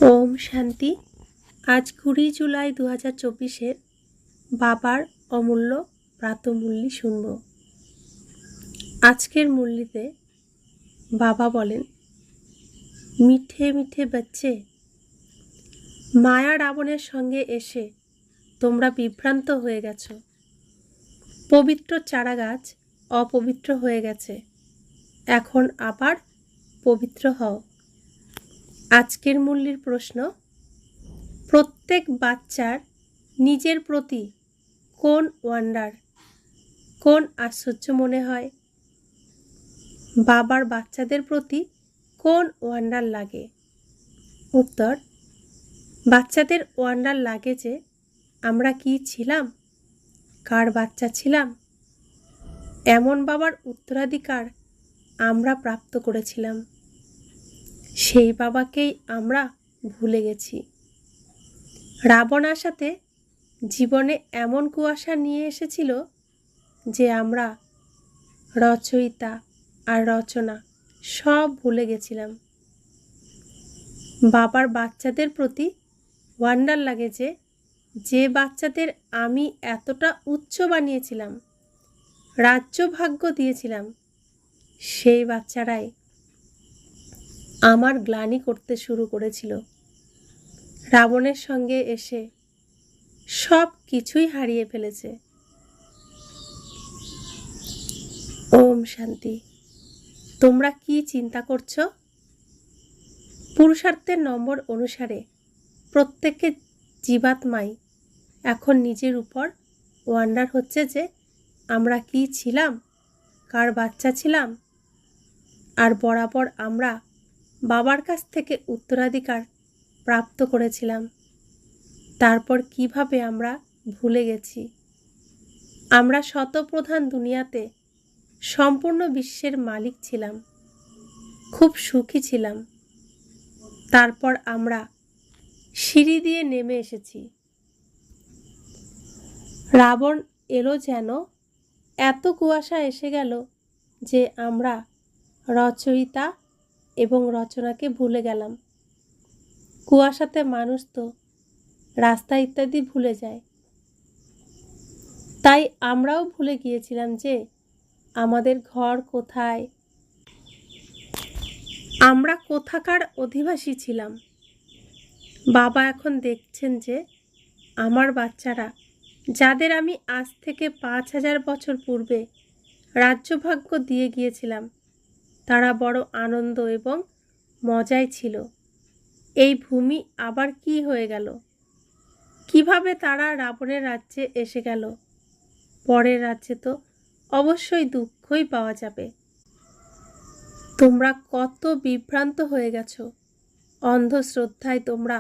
ওম শান্তি। আজ 20 জুলাই 2024 বাবার অমূল্য প্রাতমূল্যি শুনব। আজকের মুরলিতে বাবা বলেন, মিঠে মিঠে বাচ্চে, মায়া রাবণের সঙ্গে এসে তোমরা বিভ্রান্ত হয়ে গেছ। পবিত্র চারাগাছ অপবিত্র হয়ে গেছে, এখন আবার পবিত্র হও। আজকের মুরলির প্রশ্ন, প্রত্যেক বাচ্চার নিজের প্রতি কোন ওয়ান্ডার, কোন আশ্চর্য মনে হয়? বাবার বাচ্চাদের প্রতি কোন ওয়ান্ডার লাগে? উত্তর, বাচ্চাদের ওয়ান্ডার লাগে যে আমরা কি ছিলাম, কার বাচ্চা ছিলাম, এমন বাবার উত্তরাধিকার আমরা প্রাপ্ত করেছিলাম। সেই বাবাকেই আমরা ভুলে গেছি। রাবণ আসাতে জীবনে এমন কুয়াশা নিয়ে এসেছিল যে আমরা রচয়িতা আর রচনা সব ভুলে গেছিলাম। বাবার বাচ্চাদের প্রতি ওয়ান্ডার লাগে যে বাচ্চাদের আমি এতটা উচ্চ বানিয়েছিলাম, রাজ্য ভাগ্য দিয়েছিলাম, সেই বাচ্চারাই আমার গ্লানি করতে শুরু করেছিল। রাবণের সঙ্গে এসে সব কিছুই হারিয়ে ফেলেছে। ওম শান্তি। তোমরা কি চিন্তা করছো? পুরুষার্থের নম্বর অনুসারে প্রত্যেকের জীবাত্মাই এখন নিজের উপর ওয়ান্ডার হচ্ছে যে আমরা কি ছিলাম, কার বাচ্চা ছিলাম, আর বরাবর আমরা বাবার কাছ থেকে উত্তরাধিকার প্রাপ্ত করেছিলাম। তারপর কিভাবে আমরা ভুলে গেছি। আমরা শতপ্রধান দুনিয়াতে সম্পূর্ণ বিশ্বের মালিক ছিলাম, খুব সুখী ছিলাম। তারপর আমরা সিঁড়ি দিয়ে নেমে এসেছি। রাবণ এলো যেন এত কুয়াশা এসে গেল যে আমরা রচয়িতা এবং রচনাকে ভুলে গেলাম। কুয়াশাতে মানুষ তো রাস্তা ইত্যাদি ভুলে যায়। তাই আমরাও ভুলে গিয়েছিলাম যে আমাদের ঘর কোথায়, আমরা কোথাকার অধিবাসী ছিলাম। বাবা এখন দেখছেন যে আমার বাচ্চারা, যাদের আমি আজ থেকে 5000 বছর পূর্বে রাজ্যভাগ্য দিয়ে গিয়েছিলাম, তারা বড় আনন্দ এবং মজায় ছিল। এই ভূমি আবার কি হয়ে গেল? কিভাবে তারা রাবণের রাজ্যে এসে গেল? পরের রাজ্যে তো অবশ্যই দুঃখই পাওয়া যাবে। তোমরা কত বিভ্রান্ত হয়ে গেছ। অন্ধশ্রদ্ধায় তোমরা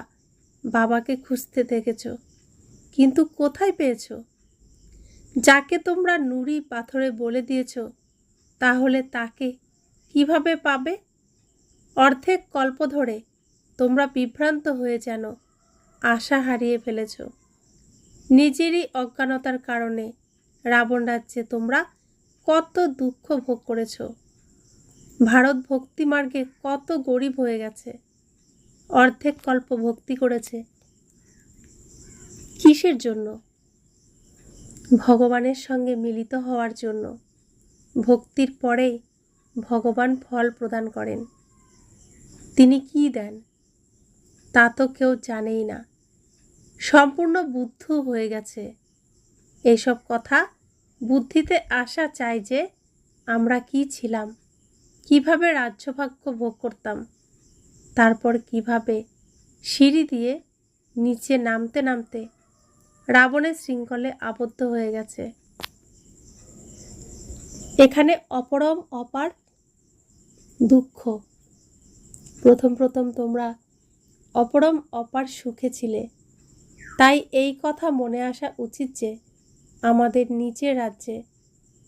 বাবাকে খুঁজতে থেকেছ, কিন্তু কোথায় পেয়েছ? যাকে তোমরা নুড়ি পাথরে বলে দিয়েছ, তাহলে তাকে কিভাবে পাবে? অর্ধেক কল্প ধরে তোমরা বিভ্রান্ত হয়ে যেন আশা হারিয়ে ফেলেছ। নিজেরই অজ্ঞানতার কারণে রাবণ রাজ্যে তোমরা কত দুঃখ ভোগ করেছ। ভারত ভক্তি মার্গে কত গরিব হয়ে গেছে। অর্ধেক কল্প ভক্তি করেছে কিসের জন্য? ভগবানের সঙ্গে মিলিত হওয়ার জন্য। ভক্তির পরেই ভগবান ফল প্রদান করেন। তিনি কি দেন তা তো কেউ জানেই না। সম্পূর্ণ বুদ্ধ হয়ে গেছে। এইসব কথা বুদ্ধিতে আসা চাই যে আমরা কি ছিলাম, কিভাবে রাজ্যভাগ্য ভোগ করতাম, তারপর কিভাবে সিঁড়ি দিয়ে নিচে নামতে নামতে রাবণের শৃঙ্খলে আবদ্ধ হয়ে গেছে। এখানে অপরম অপার দুঃখ। প্রথম তোমরা অপরম অপার সুখে ছিলে। তাই এই কথা মনে আসা উচিত যে আমাদের নিচের রাজ্যে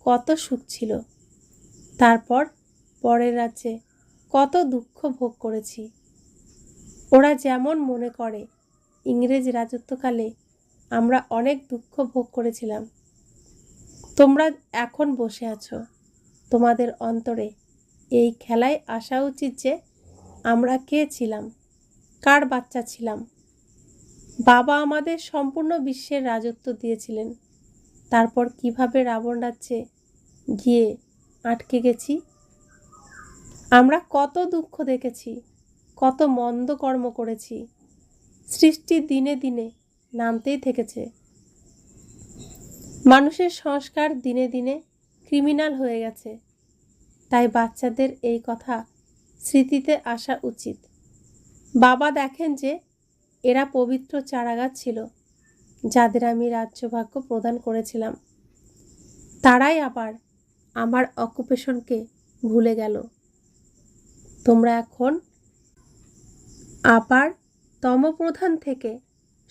কত সুখ ছিল, তারপর পরের রাজ্যে কত দুঃখ ভোগ করেছি। ওরা যেমন মনে করে ইংরেজ রাজত্বকালে আমরা অনেক দুঃখ ভোগ করেছিলাম। তোমরা এখন বসে আছো, তোমাদের অন্তরে এই খেলায় আসা উচিত যে আমরা কে ছিলাম, কার বাচ্চা ছিলাম। বাবা আমাদের সম্পূর্ণ বিশ্বের রাজত্ব দিয়েছিলেন। তারপর কিভাবে রাবণ রাজ্যে গিয়ে আটকে গেছি। আমরা কত দুঃখ দেখেছি, কত মন্দ কর্ম করেছি। সৃষ্টি দিনে দিনে নামতেই থেকেছে। মানুষের সংস্কার দিনে দিনে ক্রিমিনাল হয়ে গেছে। তাই বাচ্চাদের এই কথা স্মৃতিতে আসা উচিত। বাবা দেখেন যে এরা পবিত্র চারাগাছ ছিল, যাদের আমি রাজ্যভাগ্য প্রদান করেছিলাম। তারাই আবার আমার অকুপেশনকে ভুলে গেল। তোমরা এখন আবার তমপ্রধান থেকে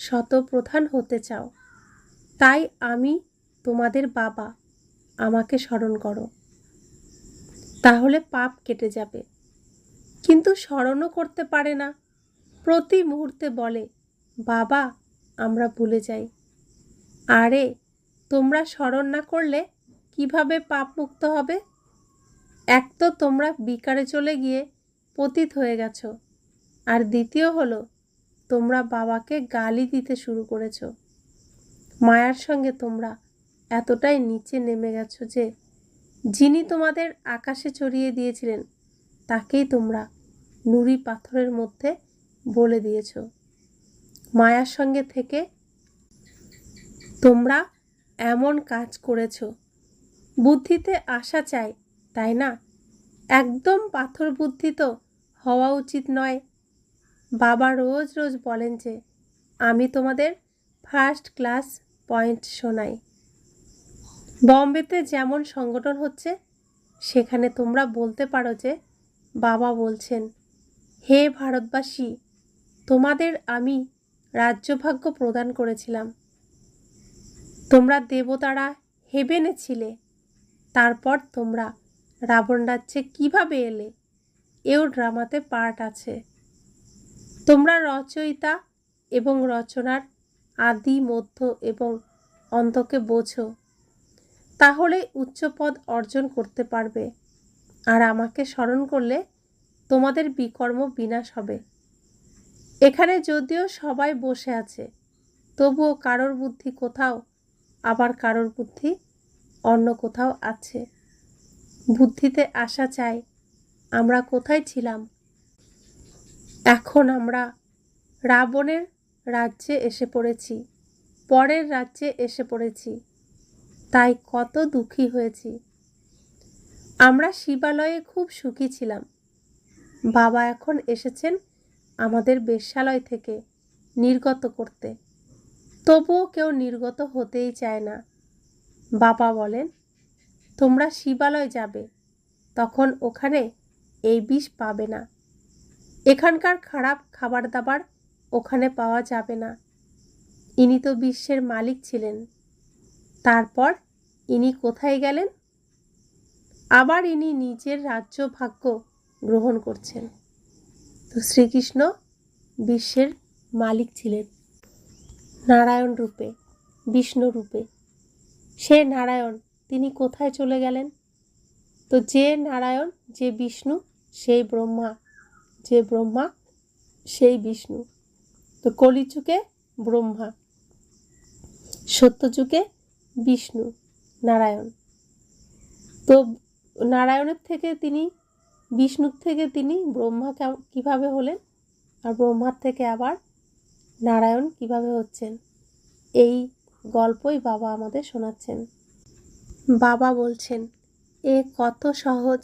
শতপ্রধান হতে চাও। তাই আমি তোমাদের বাবা, আমাকে স্মরণ করো, তাহলে পাপ কেটে যাবে। কিন্তু স্মরণও করতে পারে না। প্রতি মুহূর্তে বলে, বাবা আমরা ভুলে যাই। আরে তোমরা স্মরণ না করলে কিভাবে পাপ মুক্ত হবে? এক তো তোমরা বিকারে চলে গিয়ে পতিত হয়ে গেছো, আর দ্বিতীয় হলো তোমরা বাবাকে গালি দিতে শুরু করেছো। মায়ার সঙ্গে তোমরা এতটাই নিচে নেমে গেছো যে যিনি তোমাদের আকাশে চড়িয়ে দিয়েছিলেন তাকেই তোমরা নুড়ি পাথরের মধ্যে বলে দিয়েছ। মায়ার সঙ্গে থেকে তোমরা এমন কাজ করেছ। বুদ্ধিতে আসা চাই, তাই না? একদম পাথর বুদ্ধি তো হওয়া উচিত নয়। বাবা রোজ রোজ বলেন যে আমি তোমাদের ফার্স্ট ক্লাস পয়েন্ট শোনাই। বম্বেতে যেমন সংগঠন হচ্ছে, সেখানে তোমরা বলতে পারো যে বাবা বলছেন, হে ভারতবাসী, তোমাদের আমি রাজ্যভাগ্য প্রদান করেছিলাম। তোমরা দেবতারা হেভেনে ছিলে। তারপর তোমরা রাবণ রাজ্যে কীভাবে এলে, এও ড্রামাতে পার্ট আছে। তোমরা রচয়িতা এবং রচনার আদি মধ্য এবং অন্তকে বোঝো, তাহলে উচ্চ পদ অর্জন করতে পারবে। আর আমাকে স্মরণ করলে তোমাদের বিকর্ম বিনাশ হবে। এখানে যদিও সবাই বসে আছে, তবুও কারোর বুদ্ধি কোথাও, আবার কারোর বুদ্ধি অন্য কোথাও আছে। বুদ্ধিতে আসা চাই, আমরা কোথায় ছিলাম? এখন আমরা রাবণের রাজ্যে এসে পড়েছি, পরের রাজ্যে এসে পড়েছি। তাই কত দুঃখী হয়েছি। আমরা শিবালয়ে খুব সুখী ছিলাম। বাবা এখন এসেছেন আমাদের বেশ্যালয় থেকে নির্গত করতে। তবুও কেউ নির্গত হতেই চায় না। বাবা বলেন, তোমরা শিবালয় যাবে, তখন ওখানে এই বিষ পাবে না। এখানকার খারাপ খাবার দাবার ওখানে পাওয়া যাবে না। ইনি তো বিশ্বের মালিক ছিলেন। তারপর ইনি কোথায় গেলেন? আবার ইনি নিজের রাজ্য ভাগ্য গ্রহণ করছেন। তো শ্রীকৃষ্ণ বিশ্বের মালিক ছিলেন নারায়ণ রূপে, বিষ্ণু রূপে। সে নারায়ণ, তিনি কোথায় চলে গেলেন? তো যে নারায়ণ, যে বিষ্ণু, সেই ব্রহ্মা, যে ব্রহ্মা সেই বিষ্ণু। তো কলিযুগে ব্রহ্মা, সত্যযুগে বিষ্ণু নারায়ণ। তো নারায়ণের থেকে তিনি, বিষ্ণুর থেকে তিনি ব্রহ্মা কিভাবে হলেন, আর ব্রহ্মার থেকে আবার নারায়ণ কিভাবে হচ্ছেন, এই গল্পই বাবা আমাদের শোনাচ্ছেন। বাবা বলছেন, এ কত সহজ।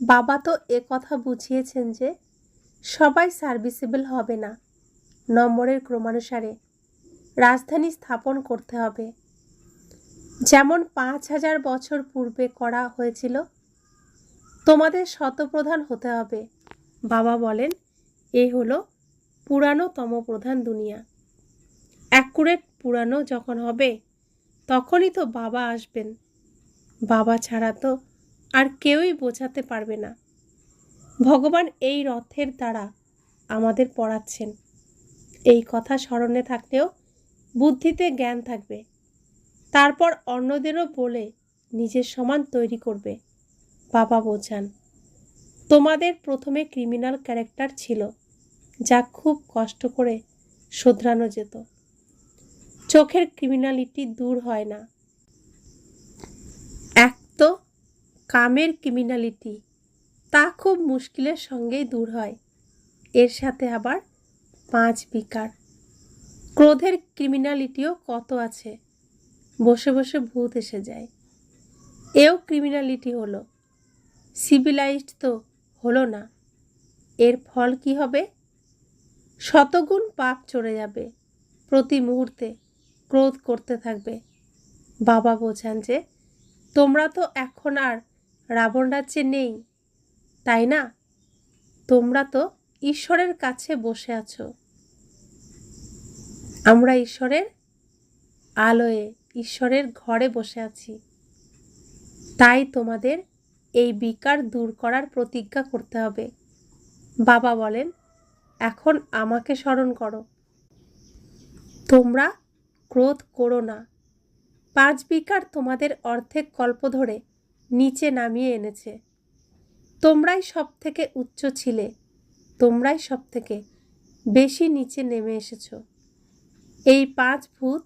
বাবা তো এ কথা বুঝিয়েছেন যে সবাই সার্ভিসেবল হবে না। নম্বরের ক্রমানুসারে রাজধানী স্থাপন করতে হবে, যেমন 5000 বছর পূর্বে করা হয়েছিল। তোমাদের শতপ্রধান হতে হবে। বাবা বলেন, এ হলো পুরানোতম প্রধান দুনিয়া। অ্যাকুরেট পুরানো যখন হবে, তখনই তো বাবা আসবেন। বাবা ছাড়া তো আর কেউই বোঝাতে পারবে না। ভগবান এই রথের দ্বারা আমাদের পড়াচ্ছেন। এই কথা স্মরণে থাকলেও বুদ্ধিতে জ্ঞান থাকবে। তারপর অন্যদেরও বলে নিজের সমান তৈরি করবে। বাবা বোঝান, তোমাদের প্রথমে ক্রিমিনাল ক্যারেক্টার ছিল, যা খুব কষ্ট করে শোধরানো যেত। চোখের ক্রিমিনালিটি দূর হয় না। এক তো কামের ক্রিমিনালিটি, তা খুব মুশকিলের সঙ্গেই দূর হয়। এর সাথে আবার 5 বিকার। ক্রোধের ক্রিমিনালিটিও কত আছে, বসে বসে ভূত এসে যায়। এও ক্রিমিনালিটি হলো, সিভিলাইজড তো হলো না। এর ফল কি হবে? শতগুণ পাপ চড়ে যাবে। প্রতি মুহূর্তে ক্রোধ করতে থাকবে। বাবা বোঝান যে তোমরা তো এখন আর রাবণ রাজ্যে নেই, তাই না? তোমরা তো ঈশ্বরের কাছে বসে আছো। আমরা ঈশ্বরের আলোয়, ঈশ্বরের ঘরে বসে আছি। তাই তোমাদের এই বিকার দূর করার প্রতিজ্ঞা করতে হবে। বাবা বলেন, এখন আমাকে স্মরণ করো। তোমরা ক্রোধ করো না। 5 বিকার তোমাদের অর্ধেক কল্প ধরে নিচে নামিয়ে এনেছে। তোমরাই সব থেকে উচ্চ ছিলে, তোমরাই সব থেকে বেশি নিচে নেমে এসেছ। এই 5 ভূত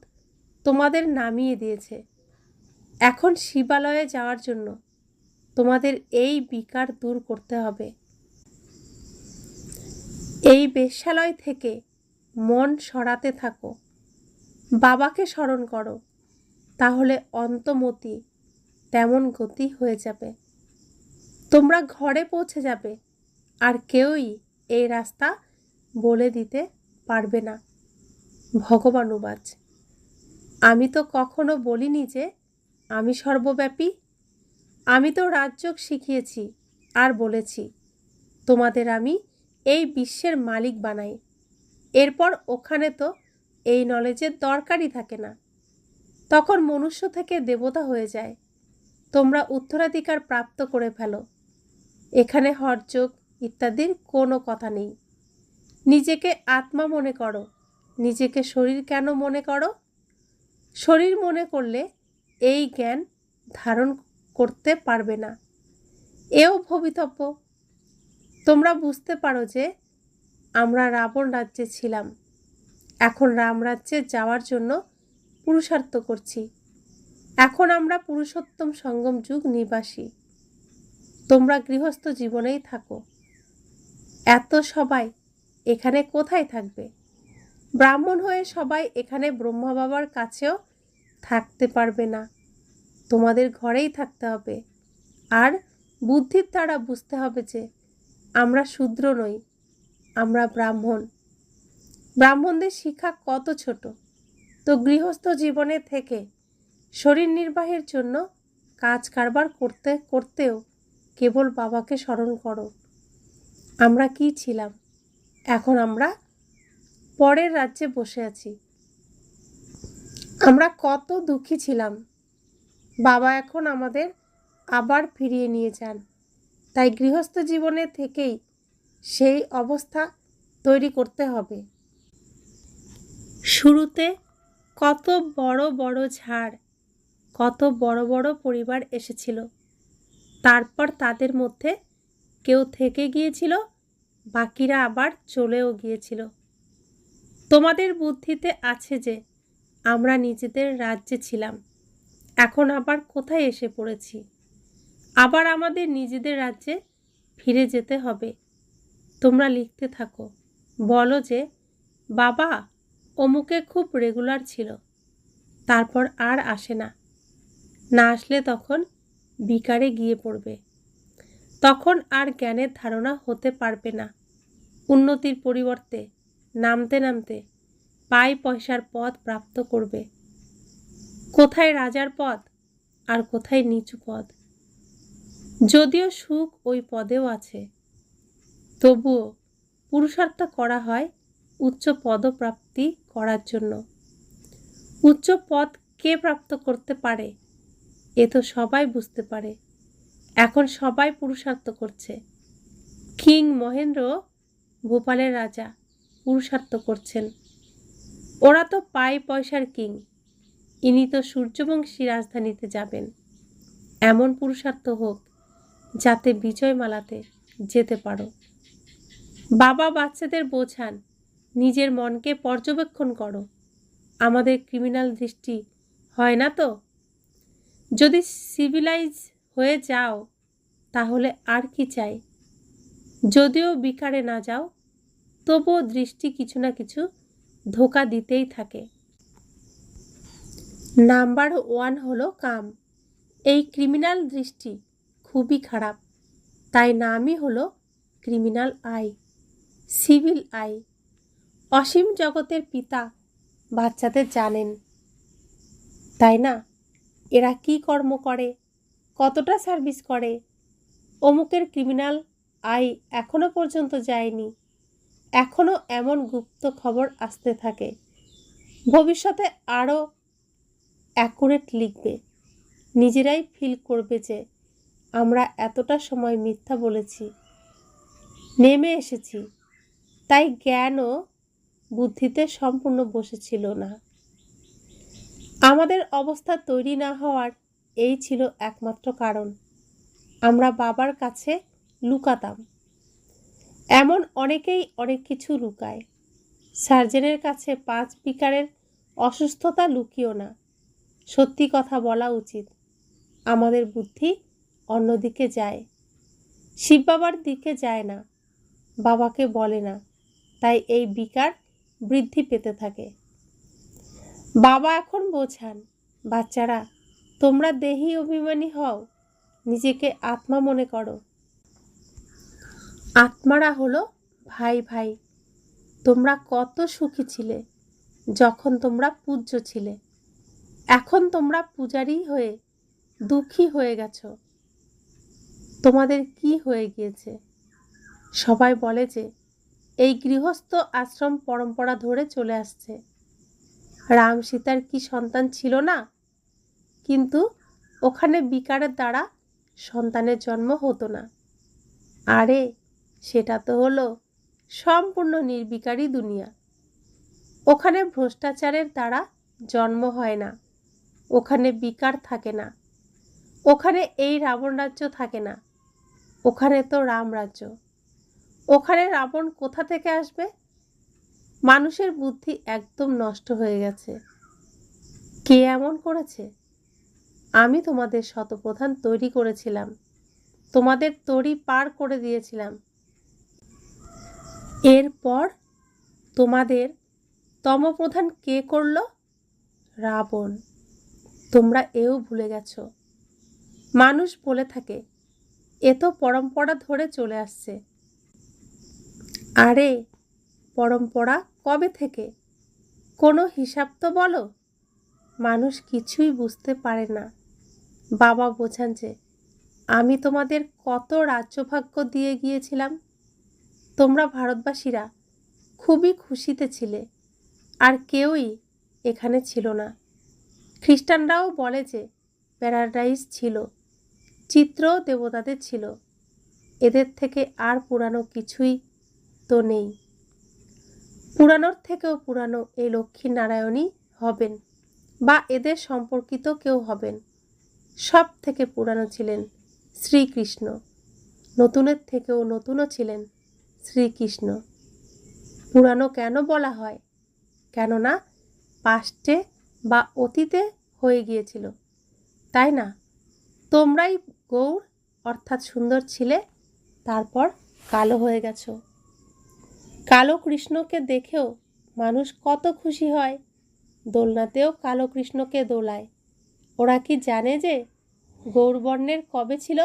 তোমাদের নামিয়ে দিয়েছে। এখন শিবালয়ে যাওয়ার জন্য তোমাদের এই বিকার দূর করতে হবে। এই বেশ্যালয় থেকে মন সরাতে থাকো, বাবাকে স্মরণ করো, তাহলে অন্তমতি তেমন গতি হয়ে যাবে। তোমরা ঘরে পৌঁছে যাবে, আর কেউই এই রাস্তা বলে দিতে পারবে না। ভগবানুবাচ, আমি তো কখনো বলিনি যে আমি সর্বব্যাপী। আমি তো রাজযোগ শিখিয়েছি আর বলেছি তোমাদের আমি এই বিশ্বের মালিক বানাই। এরপর ওখানে তো এই নলেজের দরকারই থাকে না, তখন মনুষ্য থেকে দেবতা হয়ে যায়। তোমরা উত্তরাধিকার প্রাপ্ত করে ফেলো। এখানে হঠযোগ ইত্যাদির কোনো কথা নেই। নিজেকে আত্মা মনে করো। নিজেকে শরীর কেন মনে করো? শরীর মনে করলে এই জ্ঞান ধারণ করতে পারবে না। এও ভবিতব্য। তোমরা বুঝতে পারো যে আমরা রাবণ রাজ্যে ছিলাম, এখন রামরাজ্যে যাওয়ার জন্য পুরুষার্থ করছি। এখন আমরা পুরুষোত্তম সঙ্গম যুগ নিবাসী। তোমরা গৃহস্থ জীবনেই থাকো। এত সবাই এখানে কোথায় থাকবে? ব্রাহ্মণ হয়ে সবাই এখানে ব্রহ্মা বাবার কাছেও থাকতে পারবে না। তোমাদের ঘরেই থাকতে হবে। আর বুদ্ধির দ্বারা বুঝতে হবে যে আমরা শূদ্র নই, আমরা ব্রাহ্মণ। ব্রাহ্মণদের শিক্ষা কত ছোট। তো গৃহস্থ জীবনে থেকে শরীর নির্বাহের জন্য কাজ কারবার করতে করতেও কেবল বাবাকে স্মরণ করো। আমরা কি ছিলাম, এখন আমরা পরের রাজ্যে বসে আছি। আমরা কত দুঃখী ছিলাম, বাবা এখন আমাদের আবার ফিরিয়ে নিয়ে যান। তাই গৃহস্থ জীবনে থেকেই সেই অবস্থা তৈরি করতে হবে। শুরুতে কত বড় বড় ঝাড়, কত বড় বড় পরিবার এসেছিল। তারপর তাদের মধ্যে কেউ থেকে গিয়েছিল, বাকিরা আবার চলেও গিয়েছিল। তোমাদের বুদ্ধিতে আছে যে আমরা নিজেদের রাজ্যে ছিলাম, এখন আবার কোথায় এসে পড়েছি। আবার আমাদের নিজেদের রাজ্যে ফিরে যেতে হবে। তোমরা লিখতে থাকো, বলো যে বাবা অমুকে খুব রেগুলার ছিল, তারপর আর আসে না। না আসলে তখন বিকারে গিয়ে পড়বে। তখন আর জ্ঞানের ধারণা হতে পারবে না। উন্নতির পরিবর্তে নামতে নামতে পাই পয়সার পদ প্রাপ্ত করবে। কোথায় রাজার পদ আর কোথায় নিচু পদ। যদিও সুখ ওই পদেও আছে, তবুও পুরুষার্থ করা হয় উচ্চ পদপ্রাপ্তি করার জন্য। উচ্চ পদ কে প্রাপ্ত করতে পারে এ তো সবাই বুঝতে পারে। এখন সবাই পুরুষার্থ করছে। কিং মহেন্দ্র, ভোপালের রাজা, পুরুষার্থ করছেন। ওরা তো পাই পয়সার কিং, ইনি তো সূর্যবংশী রাজধানীতে যাবেন। এমন পুরুষার্থ হোক যাতে বিজয়মালাতে যেতে পারো। বাবা বাচ্চাদের বোঝান, নিজের মনকে পর্যবেক্ষণ করো। আমাদের ক্রিমিনাল দৃষ্টি হয় না তো? যদি সিভিলাইজ হয়ে যাও তাহলে আর কি চাই? যদিও বিকারে না যাও, তবুও দৃষ্টি কিছু না কিছু ধোঁকা দিতেই থাকে। নাম্বার 1 হলো কাম। এই ক্রিমিনাল দৃষ্টি খুবই খারাপ, তাই নামই হলো ক্রিমিনাল আই, সিভিল আই। অসীম জগতের পিতা বাচ্চাদের জানেন, তাই না? এরা কি কর্ম করে, কতটা সার্ভিস করে। অমুকের ক্রিমিনাল আই এখনো পর্যন্ত যায়নি, এখনো এমন গুপ্ত খবর আসতে থাকে। ভবিষ্যতে আরও অ্যাকুরেট লিখবে। নিজেরাই ফিল করবে যে আমরা এতটা সময় মিথ্যা বলেছি, নেমে এসেছি, তাই জ্ঞান ও বুদ্ধিতে সম্পূর্ণ বসেছিল না। আমাদের অবস্থা তৈরি না হওয়ার এই ছিল একমাত্র কারণ। আমরা বাবার কাছে লুকাতাম। এমন অনেকেই অনেক কিছু লুকায়। সার্জেনের কাছে 5 বিকারের অসুস্থতা লুকিও না। সত্যি কথা বলা উচিত। আমাদের বুদ্ধি অন্যদিকে যায়, শিব বাবার দিকে যায় না, বাবাকে বলে না, তাই এই বিকার বৃদ্ধি পেতে থাকে। বাবা এখন বোঝান, বাচ্চারা তোমরা দেহি অভিমানী হও, নিজেকে আত্মা মনে করো। আত্মারা হলো ভাই ভাই। তোমরা কত সুখী ছিলে যখন তোমরা পূজ্য ছিলে। এখন তোমরা পূজারী হয়ে দুঃখী হয়ে গেছো। তোমাদের কি হয়ে গিয়েছে? সবাই বলে যে এই গৃহস্থ আশ্রম পরম্পরা ধরে চলে আসছে। রাম সীতার কি সন্তান ছিল না? কিন্তু ওখানে বিকারের দ্বারা সন্তানের জন্ম হতো না। আরে সেটা তো হলো সম্পূর্ণ নির্বিকারী দুনিয়া। ওখানে ভ্রষ্টাচারের দ্বারা জন্ম হয় না, ওখানে বিকার থাকে না, ওখানে এই রাবণ রাজ্য থাকে না, ওখানে তো রাম রাজ্য। ওখানে রাবণ কোথা থেকে আসবে? মানুষের বুদ্ধি একদম নষ্ট হয়ে গেছে। কে এমন করেছে? আমি তোমাদের শতপ্রধান তৈরি করেছিলাম, তোমাদের তরি পার করে দিয়েছিলাম। এরপর তোমাদের তমপ্রধান কে করল? রাবণ। তোমরা এও ভুলে গেছ। মানুষ বলে থাকে এ তো পরম্পরা ধরে চলে আসছে। আরে পরম্পরা কবে থেকে? কোনো হিসাব তো বলো। মানুষ কিছুই বুঝতে পারে না। বাবা বোঝান যে আমি তোমাদের কত রাজ্যভাগ্য দিয়ে গিয়েছিলাম। তোমরা ভারতবাসীরা খুবই খুশিতে ছিলে, আর কেউই এখানে ছিল না। খ্রিস্টানরাও বলে যে প্যারাডাইস ছিল, চিত্র দেবতাদের ছিল। এদের থেকে আর পুরানো কিছুই তো নেই। পুরানোর থেকেও পুরানো এই লক্ষ্মীনারায়ণই হবেন, বা এদের সম্পর্কিত কেউ হবেন। সব থেকে পুরানো ছিলেন শ্রীকৃষ্ণ, নতুনের থেকেও নতুনও ছিলেন শ্রীকৃষ্ণ। পুরানো কেন বলা হয়? কেননা পাস্টে বা অতীতে হয়ে গিয়েছিল, তাই না? তোমরাই গৌর অর্থাৎ সুন্দর ছিলে, তারপর কালো হয়ে গেছো। কালো কৃষ্ণকে দেখেও মানুষ কত খুশি হয়। দোলনাতেও কালো কৃষ্ণকে দোলায়। ওরা কি জানে যে গৌরবর্ণের কবে ছিল?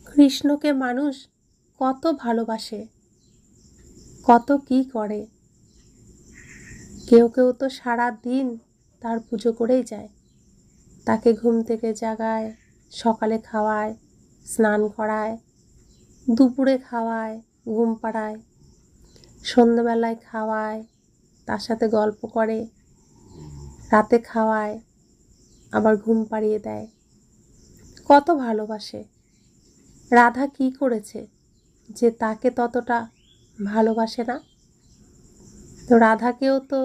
কৃষ্ণকে মানুষ কত ভালোবাসে, কত কি করে। কেউ কেউ তো সারা দিন তার পুজো করেই যায়। তাকে ঘুম থেকে জাগায়, সকালে খাওয়ায়, স্নান করায়, দুপুরে খাওয়ায়, ঘুম পাড়ায়, সন্ধ্যাবেলায় খাওয়ায়, তার সাথে গল্প করে, রাতে খাওয়ায়, আবার ঘুম পাড়িয়ে দেয়। কত ভালোবাসে। রাধা কি করেছে যে তাকে ততটা ভালোবাসে না? তো রাধাকেও তো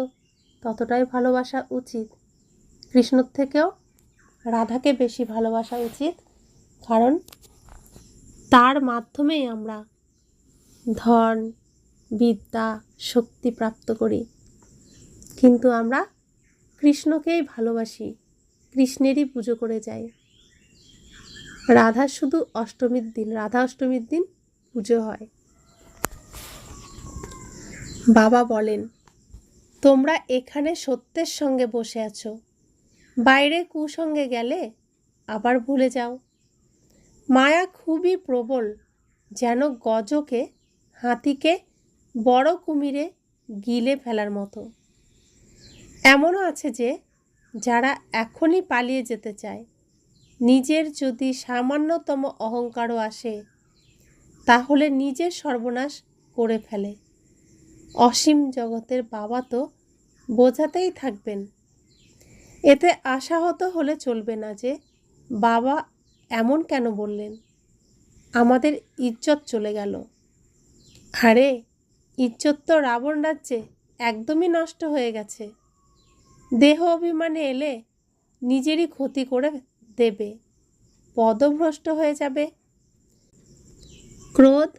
ততটাই ভালোবাসা উচিত। কৃষ্ণর থেকেও রাধাকে বেশি ভালোবাসা উচিত, কারণ তার মাধ্যমেই আমরা ধন, বিদ্যা, শক্তি প্রাপ্ত করি, কিন্তু আমরা কৃষ্ণকেই ভালোবাসি, কৃষ্ণেরই পুজো করে যাই। রাধা অষ্টমীর দিন পুজো হয়। বাবা বলেন, তোমরা এখানে সত্যের সঙ্গে বসে আছো, বাইরে কুসঙ্গে গেলে আবার ভুলে যাও। মায়া খুবই প্রবল, যেন গজকে, হাতিকে বড় কুমিরে গিলে ফেলার মতো। এমনও আছে যে যারা এখনই পালিয়ে যেতে চায়, নিজের যদি সামান্যতম অহংকারও আসে, তাহলে নিজের সর্বনাশ করে ফেলে। অসীম জগতের বাবা তো বোঝাতেই থাকবেন। এতে আশাহত হলে চলবে না যে বাবা এমন কেন বললেন, আমাদের ইজ্জত চলে গেল। আরে, ইজ্জত তো রাবণ রাজ্যে একদমই নষ্ট হয়ে গেছে। দেহ অভিমানে এলে নিজেরই ক্ষতি করে দেবে, পদভ্রষ্ট হয়ে যাবে। ক্রোধ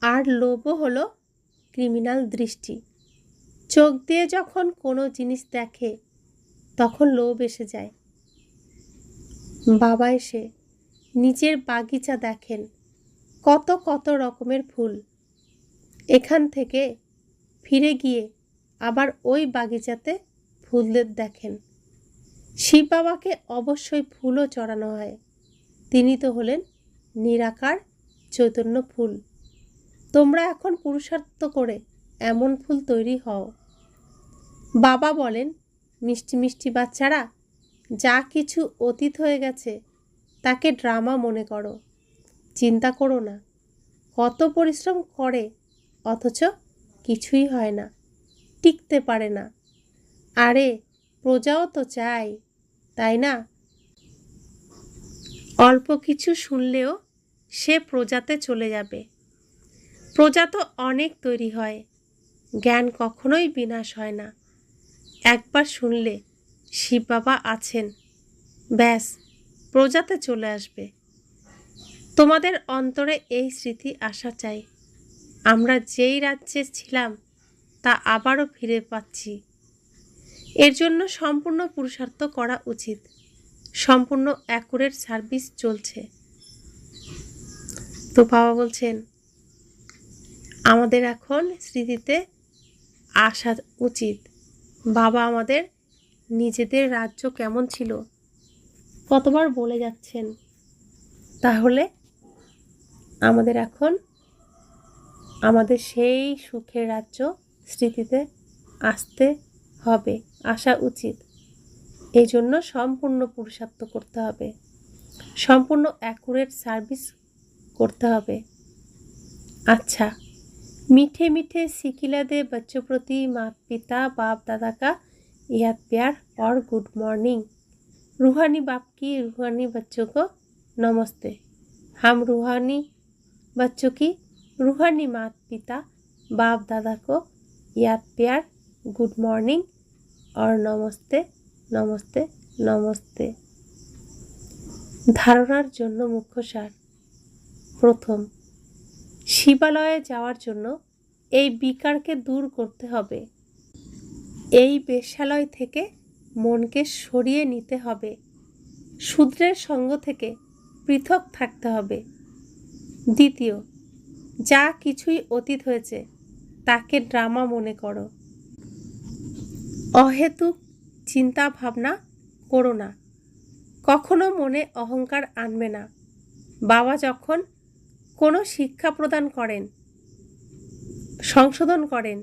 আর লোভও হলো ক্রিমিনাল দৃষ্টি। চোখ দিয়ে যখন কোনো জিনিস দেখে, তখন লোভ এসে যায়। বাবা এসে নিজের বাগিচা দেখেন, কত কত রকমের ফুল। এখান থেকে ফিরে গিয়ে আবার ওই বাগিচাতে ফুলদের দেখেন। শিব বাবাকে অবশ্যই ফুলও চড়ানো হয়, তিনি তো হলেন নিরাকার চৈতন্য ফুল। তোমরা এখন পুরুষার্থ করে এমন ফুল তৈরি হও। বাবা বলেন, মিষ্টি মিষ্টি বাচ্চারা, যা কিছু অতীত হয়ে গেছে তাকে ড্রামা মনে করো, চিন্তা করো না। কত পরিশ্রম করে, অথচ কিছুই হয় না, টিকতে পারে না। আরে, প্রজাও তো চাই, তাই না? অল্প কিছু শুনলেও সে প্রজাতে চলে যাবে। প্রজা তো অনেক তৈরি হয়, জ্ঞান কখনোই বিনাশ হয় না। একবার শুনলে শিব বাবা আছেন, ব্যাস প্রজাতে চলে আসবে। তোমাদের অন্তরে এই স্মৃতি আসা চাই, আমরা যেই রাজ্যে ছিলাম তা আবারও ফিরে পাচ্ছি। এর জন্য সম্পূর্ণ পুরুষার্থ করা উচিত। সম্পূর্ণ অ্যাকুরেট সার্ভিস চলছে। তো বাবা বলছেন, আমাদের এখন স্মৃতিতে আসা উচিত। বাবা আমাদের নিজেদের রাজ্য কেমন ছিল কতবার বলে যাচ্ছেন, তাহলে আমাদের এখন আমাদের সেই সুখের রাজ্য স্মৃতিতে আসতে হবে, আসা উচিত। এই জন্য সম্পূর্ণ পুরুষার্থ করতে হবে, সম্পূর্ণ অ্যাকুরেট সার্ভিস করতে হবে। अच्छा, मीठे मीठे सिकिला दे बच्चों प्रति माता पिता बाप दादा का याद प्यार और गुड मॉर्निंग। रूहानी बाप की रूहानी बच्चों को नमस्ते। हम रूहानी बच्चों की रूहानी माता पिता बाप दादा को याद प्यार गुड मॉर्निंग और नमस्ते नमस्ते नमस्ते। ধারণার জন্য মুখ্য সার। প্রথম, শিবালয়ে যাওয়ার জন্য এই বিকারকে দূর করতে হবে। এই বেশ্যালয় থেকে মনকে সরিয়ে নিতে হবে। শূদ্রের সঙ্গ থেকে পৃথক থাকতে হবে। দ্বিতীয়, যা কিছুই অতীত হয়েছে তাকে ড্রামা মনে করো। অহেতুক চিন্তা ভাবনা করো না, কখনো মনে অহংকার আনবে না। বাবা যখন কোনো শিক্ষা প্রদান করেন, সংশোধন করেন,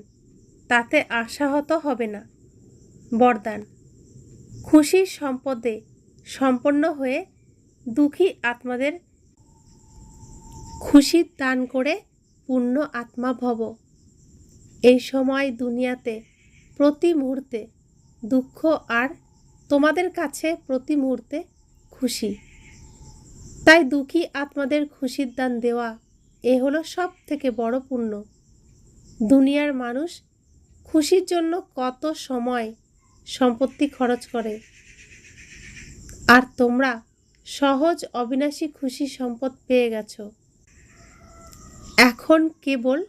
তাতে আশাহত হবে না। বরদান, খুশির সম্পদে সম্পন্ন হয়ে দুঃখী আত্মাদের খুশির দান করে পূর্ণ আত্মা ভব। এই সময় দুনিয়াতে প্রতি মুহূর্তে দুঃখ, আর তোমাদের কাছে প্রতি মুহূর্তে খুশি। তাই দুঃখী আত্মাদের খুশির দান দেওয়া, এ হলো সব থেকে বড় পুণ্য। দুনিয়ার মানুষ খুশির জন্য কত সময় সম্পত্তি খরচ করে, আর তোমরা সহজ অবিনাশী খুশি সম্পদ পেয়ে গেছো। এখন এখন কেবল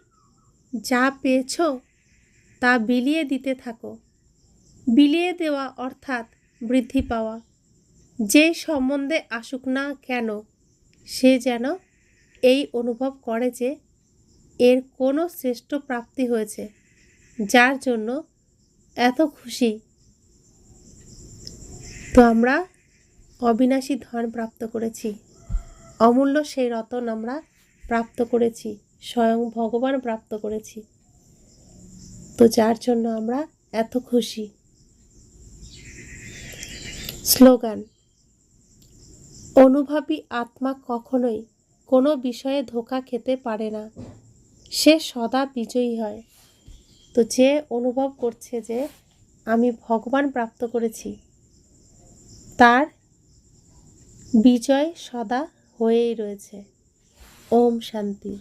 যা পেয়েছ তা বিলিয়ে দিতে থাকো। বিলিয়ে দেওয়া অর্থাৎ বৃদ্ধি পাওয়া। যে সম্বন্ধে আসুক না কেন সে যেন এই অনুভব করে যে এর কোনো শ্রেষ্ঠ প্রাপ্তি হয়েছে, যার জন্য এত খুশি। তো আমরা অবিনাশী ধন প্রাপ্ত করেছি, অমূল্য সেই রতন আমরা প্রাপ্ত করেছি, স্বয়ং ভগবান প্রাপ্ত করেছি। তো যার জন্য আমরা এত খুশি। স্লোগান: অনুভবী আত্মা কখনোই কোনো বিষয়ে ধোঁকা খেতে পারে না, সে সদা বিজয়ী হয়। তো যে অনুভব করছে যে আমি ভগবান প্রাপ্ত করেছি, তার বিজয় সদা হয়েই রয়েছে। ওম শান্তি।